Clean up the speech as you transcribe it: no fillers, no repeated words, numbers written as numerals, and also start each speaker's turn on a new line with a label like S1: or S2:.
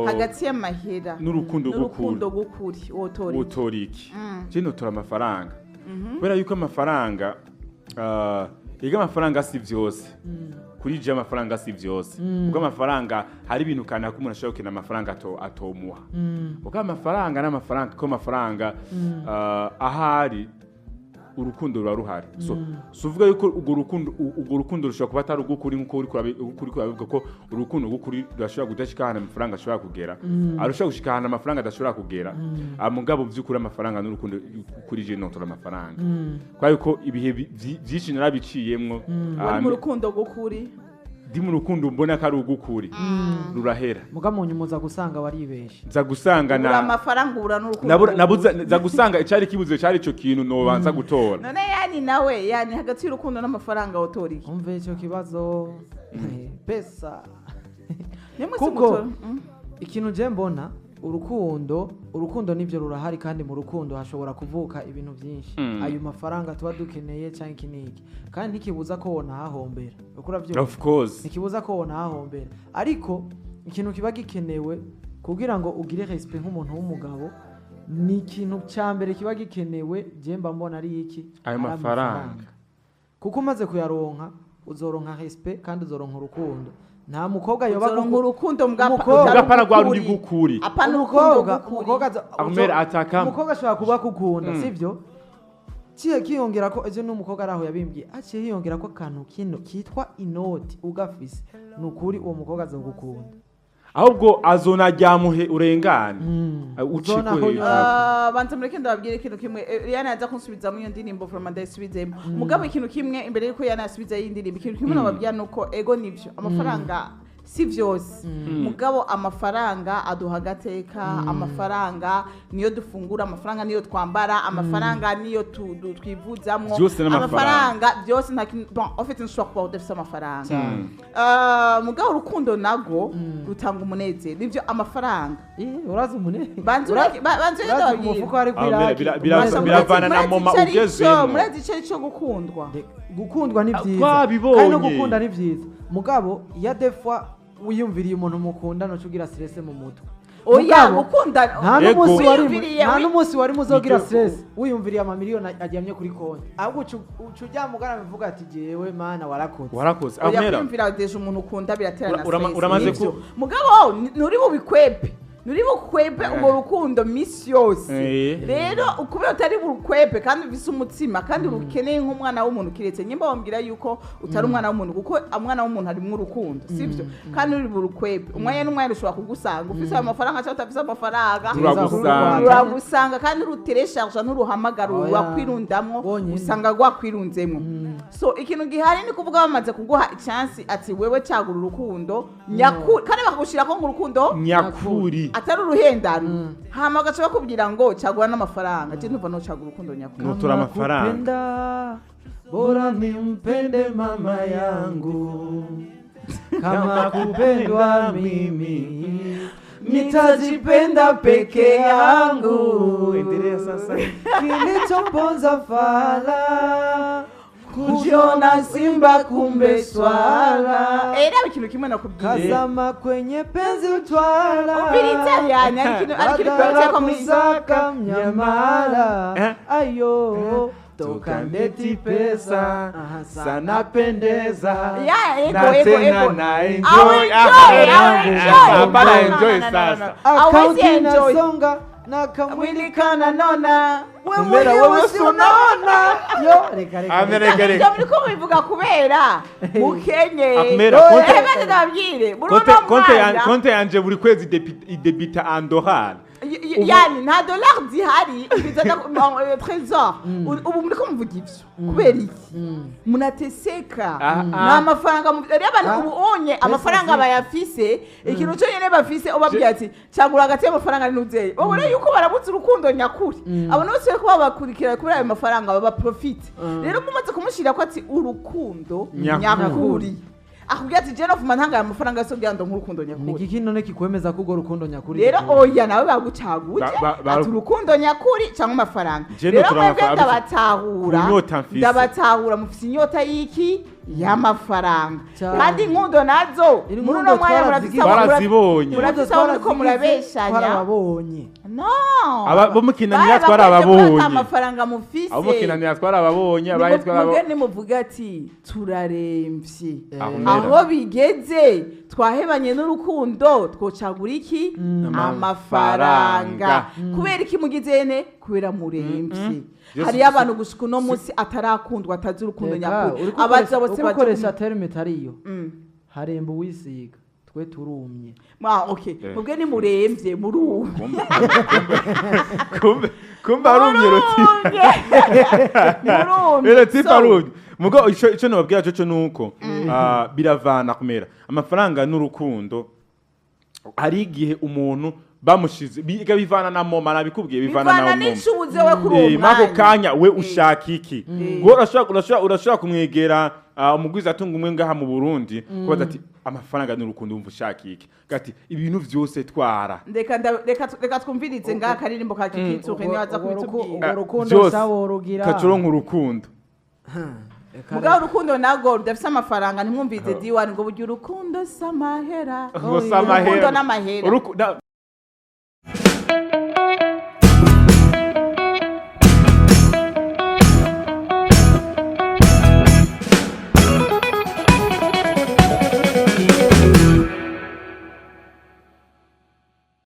S1: hagati y'amahera
S2: n'urukundo
S1: gukuri
S2: wotoriki je notora amafaranga kubera yuko amafaranga ega amafaranga si vyose kuri je amafaranga si vyose ubwo amafaranga hari ibintu kana ko umuntu ashobora gukina amafaranga atomuha ubwo amafaranga n'amafaranga ko amafaranga ahari urukundo rura ruhari so uvuga yuko urwo rukundo rushobora kuba atari ugukuri nkuko uri kurabivuga ko urukundo gukuri rurashobora kudashikana amafaranga ashobora kugera arashobora gushikana amafaranga adashobora kugera mugabo by'ukuri amafaranga n'urukundo kuri je notora amafaranga kwa yuko ibihe byinshi narabiciyemwo
S1: mu rukundo gukuri
S2: ndi mu rukundo mbona ko ari ugukuri rurahera
S3: mugamunyu muza gusanga waribeshe
S2: za gusanga na
S1: amafaranga ubura n'urukundo
S2: za gusanga icari kibuze cari ico kintu no banza gutora
S1: none nawe hagati y'urukundo n'amafaranga otori
S3: umve ico kibazo pesa
S1: kuko
S3: ikintu je mbona urukundo nivyo rurahari kandi mu rukundo hashobora kuvuka ibintu byinshi ayo mafaranga tuba dukeneye cyangwa ikiniki kandi ntikibuza ko wona hahombera ukuravyo
S2: of course
S3: ntikibuza ko wona hahombera ariko ikintu kiba gikenewe kugira ngo ugire respect nk'umuntu w'umugabo ni ikintu cya mbere kiba gikenewe je mba mbona ari iki
S2: ayo mafaranga
S3: kuko umaze kuyaronka uzoronka respect kandi uzoronka urukundo nta mukobwa yoba
S1: urukundo
S2: mugapana gwa rundi gukuri
S1: apana
S3: umukobwa ashobora kuba kukunda sivyo kiye kiyongera ko ejo n'umukobwa araho yabimbye aciye hiyongera ko akantu kino kitwa inoti ugafise nukuri uwo mukobwa azogukunda
S2: ahubwo azonajyamuhe urengane
S3: ucikwe
S1: banze mureke ndababwire ikintu kimwe Rihanna yaza kunsubiza mu iyo ndirimbo from ndayisubizemo mugabo ikintu kimwe imbere yuko Rihanna yasubiza iyi ndirimbo ikintu kimwe nababwira nuko ego nivyo amafaranga si vyose mugabo amafaranga aduha gateka amafaranga niyo dufungura amafaranga niyo twambara amafaranga niyo twivuzamwo amafaranga byose nta bon en fait nshobora kuba udafise amafaranga mugabo urukundo nago rutanga umunezero nivyo amafaranga
S3: urazi umunezero
S1: banze
S3: umufuko ari kwiraki
S2: biravana na moma ugezemo
S1: murezi ico cyo gukundwa
S3: ni byiza kandi no gukunda ni byiza mugabo ya defwa wiyumviriye umuntu mukunda no cugira stress mu mutwe
S1: oya gukunda
S3: nta n'umunsi wari muzogira stress wiyumviriye amamiliyoni ajyamye kuri konti ahubwo ucujya mugara bivuga ati jewe mana
S2: warakoze
S1: amera yumvira deje umuntu ukunda biraterana stress
S2: uramaze ku
S1: mugabo nuri bubikwepe nuri bukwebe ugo rukundo misi yose rero ukubera utari burukwepe kandi ufise umutima kandi urukeneye nk'umwana w'umuntu kiretse nyimba bambwira yuko utari umwana w'umuntu kuko umwana w'umuntu ari mu rukundo sivyo kandi uri burukwepe umwanya n'umwanya ushobora kugusanga ufise amafaranga cyangwa utafise amafaranga uragusanga kandi ruteresharja n'uruhamagaro wakwirundamwo usanga gwakwirunzemwo so ikintu gihari ni kuvuga bamaze kuguha chance ati wewe cyagura urukundo nyakuri kandi bakagushira ko mu rukundo
S2: nyakuri
S1: atari uruhendano hama gacha bakubwira ngo cyagura n'amafaranga je ntuva no cyagura urukundo nyakuri
S2: nutura amafaranga
S3: bora nimpende mama yangu kama kupendwa mimi nitajipenda peke yangu
S2: endelea sasa
S3: kilichomponza fala
S1: kujiona simba kumbe swala era ikintu kimwe nakubwira
S3: kazama kwenye penzi utwala
S1: ubirita yani ariko kwa
S3: musaka mnyamala ayo tokandeti pesa sana pendeza
S1: na tena
S2: na enjoy hapana enjoy sasa
S3: akaunti nasonga na
S1: kamwili kana nona
S3: wewe unaona yo reka
S1: ndio mliko bivuga kubera mukenye
S2: konte
S1: ndabwire
S2: konte yanje buri kwezi debita andohal
S1: yani nta dollar dihari bizana trésor ubu muriko muvuga ivyo kubera iki munateseka na amafaranga abantu ubonye amafaranga bayafise ikintu cyo nyene bafise obabwiye ati cyagura hagati y'amafaranga n'uzeye ubone yuko barabutse urukundo nyakuri abantu bose ko babakurikira kubera ayo mafaranga baba profit rero mumaze kumushira ko ati urukundo nyakuri akubwira ati je no fuma ntanga amafaranga so byando nk'urukundo nyakuri
S3: niki none kikwemeza ko urukundo nyakuri
S1: rero oya nawe bagucaguje ati urukundo nyakuri cyangwa amafaranga rero mwebwe ndabatahura mufise inyota y'iki y'amafaranga
S3: Cyane.
S1: kandi inkundo nazo
S3: Iri
S1: muri
S3: nkundo
S1: uno mwanya
S2: twarazibonye.
S1: murafise aho muriko murabeshanya
S3: twarababonye
S1: no
S2: bo mukinanira twarababonye
S1: amafaranga mufise
S2: abo mukinanira twarababonye abaye twarababonye
S1: nimuvuga ati turaremvye
S2: Ahumera.
S1: aho bigeze twahebanye n'urukundo twocagura iki amafaranga kubera iki mugizene kubera muremvye hariyo abantu gushika uno munsi atarakundwa atazi urukundo nyakuri abaza bose
S3: ukoresha terme itariyo haremba uwisiga twe turumye
S1: okay mubwe ni muremvye murumye
S2: kumbe arumye roti
S1: murumye
S2: roti parumye mugo ico nababwira cyo nuko biravana kumera amafaranga n'urukundo hari igihe umuntu bamushize bivana na moma nabikubwiye bivana na moma
S1: n'icubuze we kuri uwo
S2: mwanya kanya we ushaka iki ngo urashobora kumwegera umugwiza atunga umwe ngaha mu Burundi kubaza ati amafaranga n'urukundo wumva ushaka iki gati ibintu vyose twara
S1: reka twumvirize ngaha karirimbo ka kikitsuke ni waza kubitubwira
S3: urukundo sawo rugira
S2: kacuronka urukundo
S1: mugabo urukundo nago rudafise amafaranga ntimwumvize diwani ngo burya urukundo samahera
S2: ngo samahera
S1: urukundo n'amahera